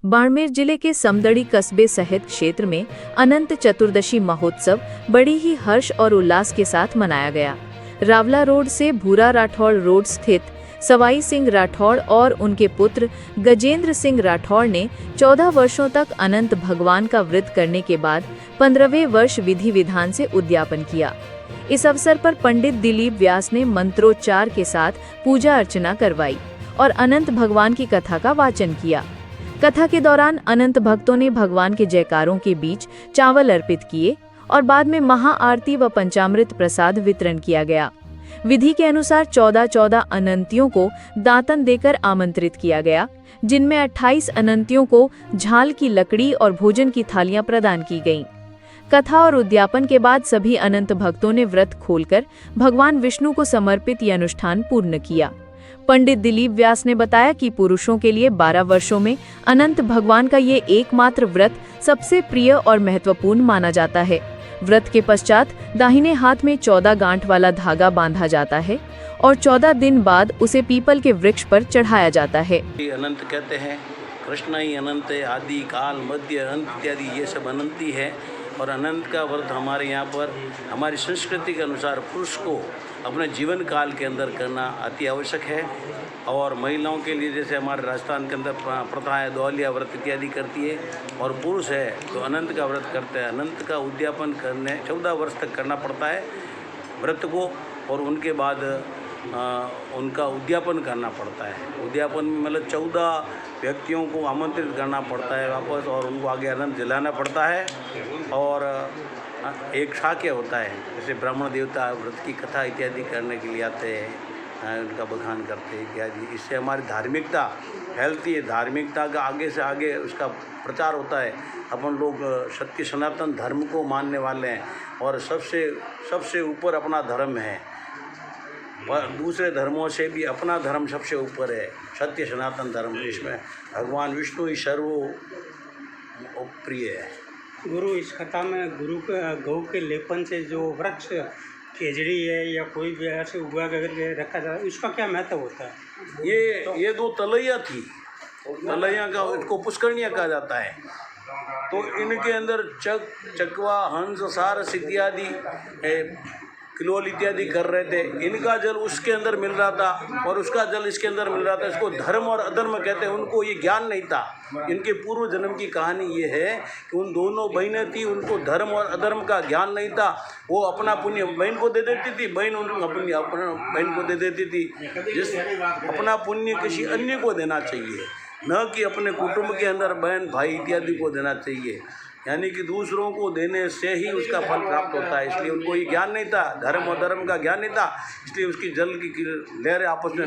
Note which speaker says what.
Speaker 1: बाड़मेर जिले के समदड़ी कस्बे सहित क्षेत्र में अनंत चतुर्दशी महोत्सव बड़ी ही हर्ष और उल्लास के साथ मनाया गया। रावला रोड से भूरा राठौड़ रोड स्थित सवाई सिंह राठौड़ और उनके पुत्र गजेंद्र सिंह राठौड़ ने 14 वर्षों तक अनंत भगवान का व्रत करने के बाद 15वें वर्ष विधि विधान से उद्यापन किया। इस अवसर पर पंडित दिलीप व्यास ने मंत्रोच्चार के साथ पूजा अर्चना करवाई और अनंत भगवान की कथा का वाचन किया। कथा के दौरान अनंत भक्तों ने भगवान के जयकारों के बीच चावल अर्पित किए और बाद में महाआरती व पंचामृत प्रसाद वितरण किया गया। विधि के अनुसार 14 अनंतियों को दातन देकर आमंत्रित किया गया, जिनमें 28 अनंतियों को झाल की लकड़ी और भोजन की थालियां प्रदान की गईं। कथा और उद्यापन के बाद सभी अनंत भक्तों ने व्रत खोलकर भगवान विष्णु को समर्पित यह अनुष्ठान पूर्ण किया। पंडित दिलीप व्यास ने बताया कि पुरुषों के लिए 12 वर्षों में अनंत भगवान का ये एकमात्र व्रत सबसे प्रिय और महत्वपूर्ण माना जाता है। व्रत के पश्चात दाहिने हाथ में 14 गांठ वाला धागा बांधा जाता है और 14 दिन बाद उसे पीपल के वृक्ष पर चढ़ाया जाता है।
Speaker 2: अनंत कहते हैं, कृष्ण ही अनंत है, आदि काल मध्य अंत इत्यादि ये सब अनंत ही है। और अनंत का व्रत हमारे यहाँ पर हमारी संस्कृति के अनुसार पुरुष को अपने जीवन काल के अंदर करना अति आवश्यक है। और महिलाओं के लिए जैसे हमारे राजस्थान के अंदर प्रथा है, दौलिया व्रत इत्यादि करती है, और पुरुष है तो अनंत का व्रत करते हैं। अनंत का उद्यापन करने 14 वर्ष तक करना पड़ता है व्रत को, और उनके बाद उनका उद्यापन करना पड़ता है। उद्यापन में मतलब 14 व्यक्तियों को आमंत्रित करना पड़ता है वापस, और उनको आगे अनंत जलाना पड़ता है। और एक शाक्य होता है, जैसे ब्राह्मण देवता व्रत की कथा इत्यादि करने के लिए आते हैं, उनका बखान करते हैं इत्यादि। इससे हमारी धार्मिकता फैलती है, धार्मिकता का आगे से आगे उसका प्रचार होता है। अपन लोग सत्य सनातन धर्म को मानने वाले हैं, और सबसे ऊपर अपना धर्म है, पर दूसरे धर्मों से भी अपना धर्म सबसे ऊपर है, सत्य सनातन धर्म। इसमें भगवान विष्णु ही सर्वप्रिय है।
Speaker 3: गुरु, इस कथा में गौ के लेपन से जो वृक्ष केजड़ी है या कोई भी ऐसे उगा करके रखा जाता है, इसका क्या महत्व होता है?
Speaker 2: ये 2 तलैया थी, तलैया का इसको पुष्करणीय कहा जाता है। तो इनके अंदर चकवा, हंस, सारस इत्यादि किलोल इत्यादि कर रहे थे। इनका जल उसके अंदर मिल रहा था और उसका जल इसके अंदर मिल रहा था। इसको धर्म और अधर्म कहते हैं। उनको ये ज्ञान नहीं था। इनके पूर्व जन्म की कहानी ये है कि उन दोनों बहनें थी, उनको धर्म और अधर्म का ज्ञान नहीं था। वो अपना पुण्य बहन को दे देती थी, बहन अपनी बहन को दे देती थी। जिस अपना पुण्य किसी अन्य को देना चाहिए, न कि अपने कुटुंब के अंदर बहन भाई इत्यादि को देना चाहिए। यानी कि दूसरों को देने से ही उसका फल प्राप्त होता है। इसलिए उनको ये ज्ञान नहीं था, धर्म और धर्म का ज्ञान नहीं था। इसलिए उसकी जल की लहरें आपस में